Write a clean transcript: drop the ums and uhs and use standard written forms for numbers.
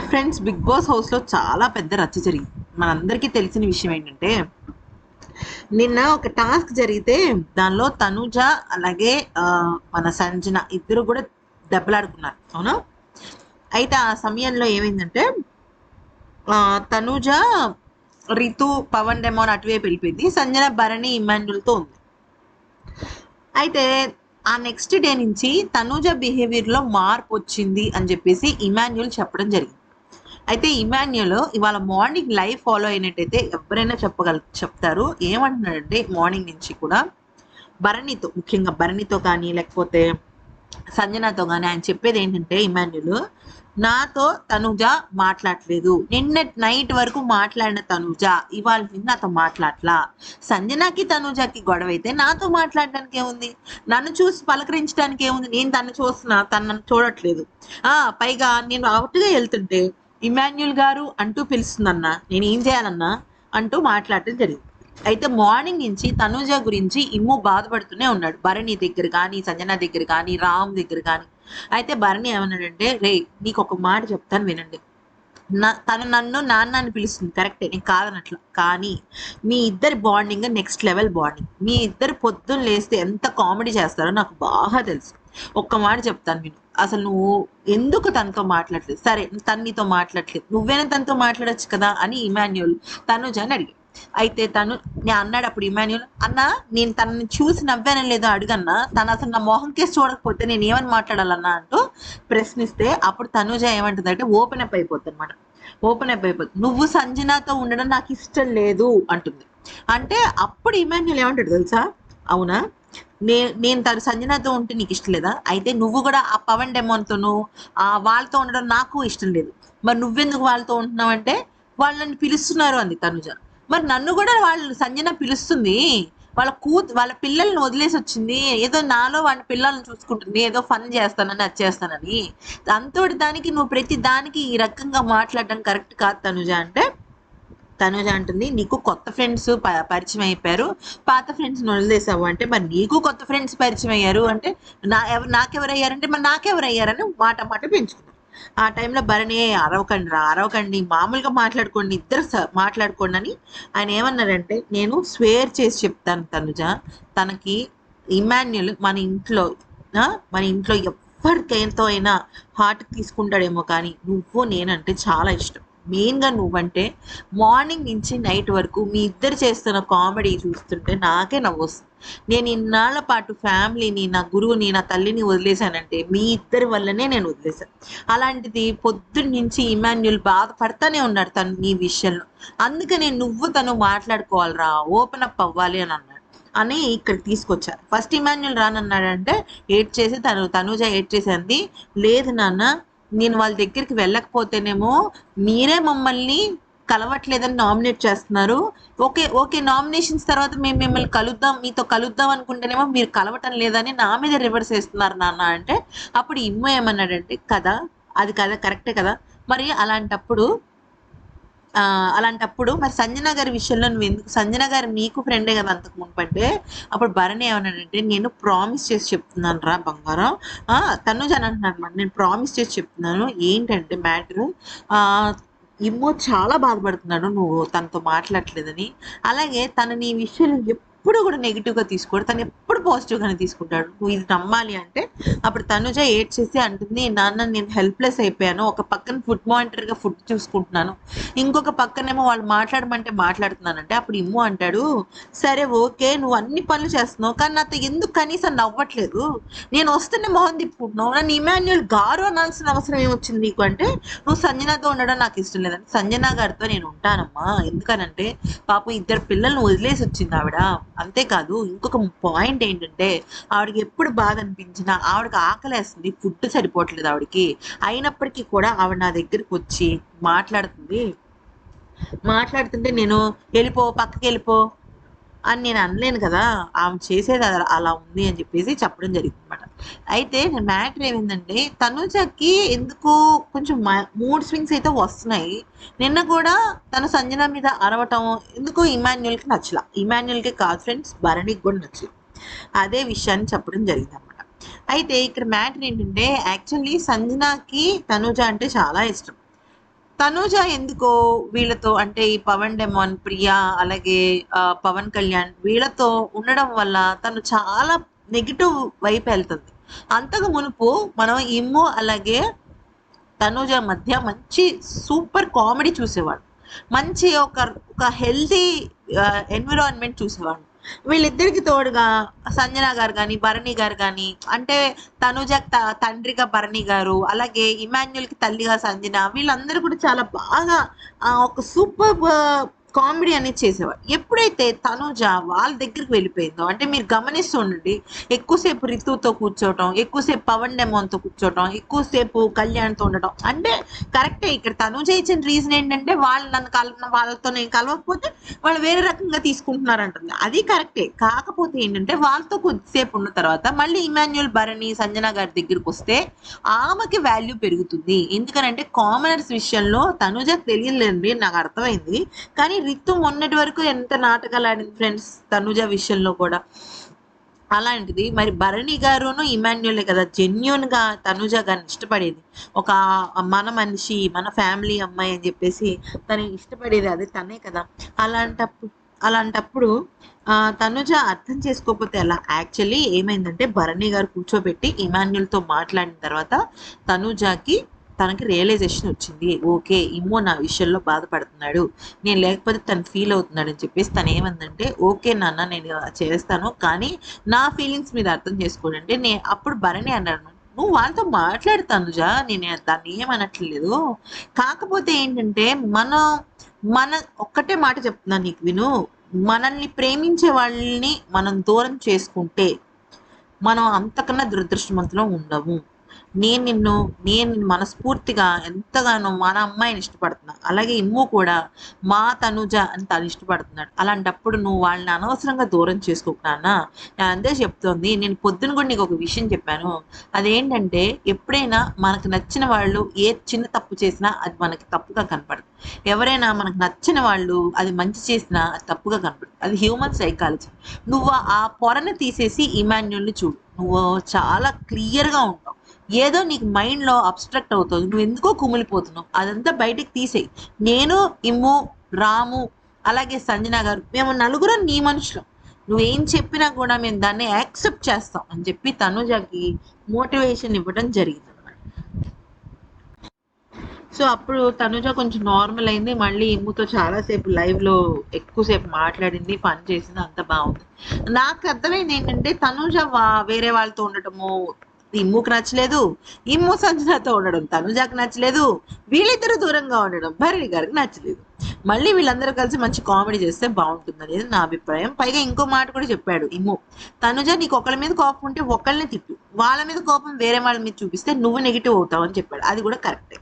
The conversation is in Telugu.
ఫ్రెండ్స్, బిగ్ బాస్ హౌస్లో చాలా పెద్ద రచ్చ జరిగింది. మనందరికీ తెలిసిన విషయం ఏంటంటే, నిన్న ఒక టాస్క్ జరిగితే దానిలో తనూజ అలాగే మన సంజన ఇద్దరు కూడా దెబ్బలాడుకున్నారు, అవునా? అయితే ఆ సమయంలో ఏమైందంటే, తనూజ రితు పవన్ డెమోన్ అటువైపు వెళ్ళిపోయింది. సంజన భరణి ఇమాన్యుల్తో ఉంది. అయితే ఆ నెక్స్ట్ డే నుంచి తనూజ బిహేవియర్లో మార్పు వచ్చింది అని చెప్పేసి ఇమాన్యుల్ చెప్పడం జరిగింది. అయితే ఇమాన్యుల్ ఇవాళ మార్నింగ్ లైవ్ ఫాలో అయినట్టయితే ఎవరైనా చెప్తారు. ఏమంటున్నాడంటే, మార్నింగ్ నుంచి కూడా భరణితో, ముఖ్యంగా భరణితో కానీ లేకపోతే సంజనతో కానీ ఆయన చెప్పేది ఏంటంటే, ఇమాన్యుల్ నాతో తనుజ మాట్లాడలేదు. నిన్న నైట్ వరకు మాట్లాడిన తనుజ ఇవాళ నాతో మాట్లాడలా. సంజనకి తనుజకి గొడవ అయితే నాతో మాట్లాడడానికి ఏముంది? నన్ను చూసి పలకరించడానికి ఏముంది? నేను తను చూస్తున్నా, తను నన్ను చూడట్లేదు. పైగా నేను అవుట్గా వెళ్తుంటే ఇమాన్యుల్ గారు అంటూ పిలుస్తుందన్నా, నేను ఏం చేయాలన్నా అంటూ మాట్లాడటం జరిగింది. అయితే మార్నింగ్ నుంచి తనూజ గురించి ఇమ్ము బాధపడుతూనే ఉన్నాడు. భరణి దగ్గర కానీ, సంజన దగ్గర కానీ, రామ్ దగ్గర కానీ. అయితే భరణి ఏమన్నాడంటే, రే నీకు ఒక మాట చెప్తాను వినండి. తను నన్ను నాన్న అని పిలుస్తుంది, కరెక్టే, నేను కాదనట్లా. కానీ మీ ఇద్దరి బాండింగ్ నెక్స్ట్ లెవెల్ బాండింగ్. మీ ఇద్దరు పొద్దున్న లేస్తే ఎంత కామెడీ చేస్తారో నాకు బాగా తెలుసు. ఒక్క మాట చెప్తాను విను. అసలు నువ్వు ఎందుకు తనతో మాట్లాడలేదు? సరే, తను నీతో మాట్లాడలేదు, నువ్వేనా తనతో మాట్లాడచ్చు కదా అని ఇమాన్యుల్ తనుజని అడిగాడు. అయితే నేను అన్నాడు అప్పుడు ఇమాన్యుల్, అన్నా నేను తనని చూసి నవ్వానని లేదో అడుగన్నా, తను అసలు నా మొహం కేసు చూడకపోతే నేను ఏమని మాట్లాడాలన్నా అంటూ ప్రశ్నిస్తే అప్పుడు తనుజ ఏమంటుంది అంటే, ఓపెన్ అప్ అయిపోతుంది అనమాట. ఓపెన్ అప్ అయిపోతుంది. నువ్వు సంజనాతో ఉండడం నాకు ఇష్టం లేదు అంటుంది. అంటే అప్పుడు ఇమాన్యుల్ ఏమంటాడు తెలుసా? అవునా, నేను తను సంజనాతో ఉంటే నీకు ఇష్టం లేదా? అయితే నువ్వు కూడా ఆ పవన్ డెమోన్తోను వాళ్ళతో ఉండడం నాకు ఇష్టం లేదు. మరి నువ్వెందుకు వాళ్ళతో ఉంటున్నావు అంటే, వాళ్ళని పిలుస్తున్నారు అంది తనుజ. మరి నన్ను కూడా వాళ్ళు సంజన పిలుస్తుంది, వాళ్ళ పిల్లల్ని వదిలేసి వచ్చింది, ఏదో నాలో వాళ్ళ పిల్లల్ని చూసుకుంటుంది, ఏదో ఫన్ చేస్తానని అది చేస్తానని. అంతటి దానికి నువ్వు ప్రతి దానికి ఈ రకంగా మాట్లాడడం కరెక్ట్ కాదు తనుజ అంటే, తనుజ అంటుంది, నీకు కొత్త ఫ్రెండ్స్ పరిచయం అయిపోయారు, పాత ఫ్రెండ్స్ని వదిలేసావు అంటే, మరి నీకు కొత్త ఫ్రెండ్స్ పరిచయం అయ్యారు అంటే నాకెవరయ్యారంటే, మరి నాకెవరయ్యారని మాట పెంచుకున్నారు. ఆ టైంలో భరణి, అరవకండి, మామూలుగా మాట్లాడుకోండి, ఇద్దరు మాట్లాడుకోండి అని ఆయన ఏమన్నారంటే, నేను స్వేర్ చేసి చెప్తాను తనుజ, తనకి ఇమాన్యుల్ మన ఇంట్లో ఎవరికైనా అయినా హార్ట్ తీసుకుంటాడేమో, కానీ నువ్వు నేనంటే చాలా ఇష్టం. మెయిన్గా నువ్వంటే మార్నింగ్ నుంచి నైట్ వరకు మీ ఇద్దరు చేస్తున్న కామెడీ చూస్తుంటే నాకే నవ్వొస్తుంది. నేను ఇన్నాళ్ల పాటు ఫ్యామిలీని, నా గురువుని, నా తల్లిని వదిలేశానంటే మీ ఇద్దరి వల్లనే నేను వదిలేశాను. అలాంటిది పొద్దున్న నుంచి ఇమాన్యుల్ బాధపడతానే ఉన్నాడు తను నీ విషయంలో. అందుకనే నువ్వు తను మాట్లాడుకోవాలిరా, ఓపెన్ అప్ అవ్వాలి అని అన్నాడు అని ఇక్కడ తీసుకొచ్చారు. ఫస్ట్ ఇమాన్యుల్ రానన్నాడంటే తనూజ ఏడ్ చేసింది, లేదు నాన్న, నేను వాళ్ళ దగ్గరికి వెళ్ళకపోతేనేమో మీరే మమ్మల్ని కలవట్లేదని నామినేట్ చేస్తున్నారు. ఓకే నామినేషన్స్ తర్వాత మేము మిమ్మల్ని మీతో కలుద్దాం అనుకుంటేనేమో మీరు కలవటం లేదని నా మీద రివర్స్ వేస్తున్నారు నాన్న అంటే, అప్పుడు ఇమ్మ ఏమన్నాడంటే, కదా అది కదా కరెక్టే కదా, మరి అలాంటప్పుడు మరి సంజన గారి విషయంలో నువ్వు ఎందుకు, సంజన గారు నీకు ఫ్రెండే కదా అంతకు మునుపంటే, అప్పుడు భరణి ఏమన్నాడంటే, నేను ప్రామిస్ చేసి చెప్తున్నాను రా బంగారం, తనుజ అని అంటున్నాను అనమాట, నేను ప్రామిస్ చేసి చెప్తున్నాను. ఏంటంటే మ్యాటర్, ఇమ్మో చాలా బాధపడుతున్నాడు నువ్వు తనతో మాట్లాడలేదని. అలాగే తను నీ విషయంలో ఎప్పుడు కూడా నెగిటివ్గా తీసుకోడు, తను ఎప్పుడు పాజిటివ్గానే తీసుకుంటాడు. నువ్వు ఇది నమ్మాలి అంటే, అప్పుడు తనుజ ఏడ్ చేసి అంటుంది, నాన్న నేను హెల్ప్లెస్ అయిపోయాను, ఒక పక్కన ఫుడ్ మానిటర్గా ఫుడ్ చూసుకుంటున్నాను, ఇంకొక పక్కనేమో వాళ్ళు మాట్లాడమంటే మాట్లాడుతున్నానంటే, అప్పుడు ఇమ్ము అంటాడు, సరే ఓకే నువ్వు అన్ని పనులు చేస్తున్నావు, కానీ నాతో ఎందుకు కనీసం నవ్వట్లేదు, నేను వస్తేనే మొహం తిప్పుకుంటున్నావు, నన్ను ఇమాన్యుల్ గారు అనాల్సిన అవసరం ఏమొచ్చింది నీకు అంటే, నువ్వు సంజనాతో ఉండడం నాకు ఇష్టం లేదంటే, సంజన గారితో నేను ఉంటానమ్మా, ఎందుకనంటే పాపం ఇద్దరు పిల్లల్ని వదిలేసి వచ్చింది ఆవిడ. అంతేకాదు ఇంకొక పాయింట్ ఏంటంటే, ఆవిడకి ఎప్పుడు బాధ అనిపించినా, ఆవిడకి ఆకలేస్తుంది, ఫుడ్ సరిపోవట్లేదు ఆవిడకి, అయినప్పటికీ కూడా ఆవిడ నా దగ్గరికి వచ్చి మాట్లాడుతుంటే నేను పక్కకి వెళ్ళిపో అని నేను అనలేను కదా, ఆమె చేసేది అలా ఉంది అని చెప్పేసి చెప్పడం జరిగింది అనమాట. అయితే మ్యాటర్ ఏమైందంటే, తనుజకి ఎందుకు కొంచెం మూడ్ స్వింగ్స్ అయితే వస్తున్నాయి. నిన్న కూడా తను సంజన మీద అరవటం ఎందుకు ఇమాన్యుల్కి నచ్చల. ఇమాన్యుల్కి కాదు ఫ్రెండ్స్, భరణికి కూడా నచ్చల. అదే విషయాన్ని చెప్పడం జరిగింది అనమాట. అయితే ఇక్కడ మ్యాటర్ ఏంటంటే, యాక్చువల్లీ సంజనకి తనుజ అంటే చాలా ఇష్టం. తనూజ ఎందుకో వీళ్ళతో అంటే ఈ పవన్ డెమాన్, ప్రియా అలాగే పవన్ కళ్యాణ్ వీళ్ళతో ఉండడం వల్ల తను చాలా నెగిటివ్ వైపు వెళ్తుంది. అంతకు మునుపు మనం ఇమ్ము అలాగే తనూజ మధ్య మంచి సూపర్ కామెడీ చూసేవాడు. మంచి ఒక ఒక హెల్తీ ఎన్విరాన్మెంట్ చూసేవాడు. వీళ్ళిద్దరికి తోడుగా సంజన గారు కానీ భరణి గారు కానీ అంటే తనుజ తండ్రిగా భరణి గారు అలాగే ఇమాన్యుల్ కి తల్లిగా సంజన వీళ్ళందరూ కూడా చాలా బాగా ఒక సూపర్ కామెడీ అనేది చేసేవాడు. ఎప్పుడైతే తనుజ వాళ్ళ దగ్గరికి వెళ్ళిపోయిందో అంటే మీరు గమనిస్తూ ఉండండి, ఎక్కువసేపు రితుతో కూర్చోవటం, ఎక్కువసేపు పవన్ డెమోన్తో కూర్చోవటం, ఎక్కువసేపు కళ్యాణ్తో ఉండటం. అంటే కరెక్టే, ఇక్కడ తనుజ ఇచ్చిన రీజన్ ఏంటంటే వాళ్ళు వాళ్ళతో నేను కలవకపోతే వాళ్ళు వేరే రకంగా తీసుకుంటున్నారంటుంది. అది కరెక్టే. కాకపోతే ఏంటంటే వాళ్ళతో కొద్దిసేపు ఉన్న తర్వాత మళ్ళీ ఇమాన్యుల్, భరణి, సంజన గారి దగ్గరికి వస్తే ఆమెకి వాల్యూ పెరుగుతుంది. ఎందుకనంటే కామనర్స్ విషయంలో తనుజ తెలియలేండి, నాకు అర్థమైంది. కానీ రితు మొన్నటి వరకు ఎంత నాటకాలు ఆడింది ఫ్రెండ్స్ తనుజ విషయంలో కూడా. అలాంటిది మరి భరణి గారును ఇమాన్యులే కదా జెన్యున్ గా తనుజ గారిని ఇష్టపడేది. ఒక మన మనిషి, మన ఫ్యామిలీ అమ్మాయి అని చెప్పేసి తను ఇష్టపడేది అది తనే కదా. అలాంటప్పుడు తనుజ అర్థం చేసుకోకపోతే ఎలా? యాక్చువల్లీ ఏమైందంటే భరణి గారు కూర్చోబెట్టి ఇమాన్యుల్తో మాట్లాడిన తర్వాత తనుజకి తనకి రియలైజేషన్ వచ్చింది. ఓకే, ఇమ్మో నా విషయంలో బాధపడుతున్నాడు, నేను లేకపోతే తను ఫీల్ అవుతున్నాడు అని చెప్పేసి తను ఏమందంటే ఓకే నాన్న నేను చేస్తాను, కానీ నా ఫీలింగ్స్ మీద అర్థం చేసుకోండి. నేను అప్పుడు భరణి అన్నాను, నువ్వు వాళ్ళతో మాట్లాడుతానుజా, నేను దాన్ని ఏమనట్లేదు. కాకపోతే ఏంటంటే మన ఒక్కటే మాట చెప్తున్నాను నీకు, విను. మనల్ని ప్రేమించే వాళ్ళని మనం దూరం చేసుకుంటే మనం అంతకన్నా దురదృష్టవంతులం ఉండము. నేను మనస్ఫూర్తిగా ఎంతగానో మన అమ్మాయిని ఇష్టపడుతున్నా, అలాగే ఇమ్ము కూడా మా తనుజ అని తను ఇష్టపడుతున్నాడు. అలాంటప్పుడు నువ్వు వాళ్ళని అనవసరంగా దూరం చేసుకోకున్నా. నేను అంతే చెప్తోంది. నేను పొద్దున కూడా నీకు ఒక విషయం చెప్పాను, అదేంటంటే ఎప్పుడైనా మనకు నచ్చిన వాళ్ళు ఏ చిన్న తప్పు చేసినా అది మనకి తప్పుగా కనపడదు. ఎవరైనా మనకు నచ్చిన వాళ్ళు అది మంచి చేసినా అది తప్పుగా కనపడదు. అది హ్యూమన్ సైకాలజీ. నువ్వు ఆ పొరను తీసేసి ఇమాన్యుల్ని చూడు, నువ్వు చాలా క్లియర్గా ఉంటావు. ఏదో నీకు మైండ్లో అబ్స్ట్రక్ట్ అవుతుంది, నువ్వు ఎందుకో కుమిలిపోతున్నావు, అదంతా బయటికి తీసేయి. నేను, ఇమ్ము, రాము అలాగే సంజన గారు మేము నలుగురం నీ మనుషులం, నువ్వేం చెప్పినా కూడా మేము దాన్ని యాక్సెప్ట్ చేస్తాం అని చెప్పి తనుజకి మోటివేషన్ ఇవ్వడం జరిగింది. సో అప్పుడు తనుజ కొంచెం నార్మల్ అయింది. మళ్ళీ ఇమ్ముతో చాలాసేపు లైవ్లో ఎక్కువసేపు మాట్లాడింది, పని చేసింది, అంత బాగుంది. నాకు అర్థమైంది ఏంటంటే తనుజ వేరే వాళ్ళతో ఉండటము ఇమ్ముకు నచ్చలేదు, ఇమ్ము సంజనతో ఉండడం తనుజాకి నచ్చలేదు, వీళ్ళిద్దరూ దూరంగా ఉండడం భరణి గారికి నచ్చలేదు. మళ్ళీ వీళ్ళందరూ కలిసి మంచి కామెడీ చేస్తే బాగుంటుంది అనేది నా అభిప్రాయం. పైగా ఇంకో మాట కూడా చెప్పాడు ఇమ్ము, తనుజ నీకు ఒకళ్ళ మీద కోపం ఉంటే ఒకళ్ళని తిట్టు, వాళ్ళ మీద కోపం వేరే వాళ్ళ మీద చూపిస్తే నువ్వు నెగిటివ్ అవుతావు అని చెప్పాడు. అది కూడా కరెక్టే.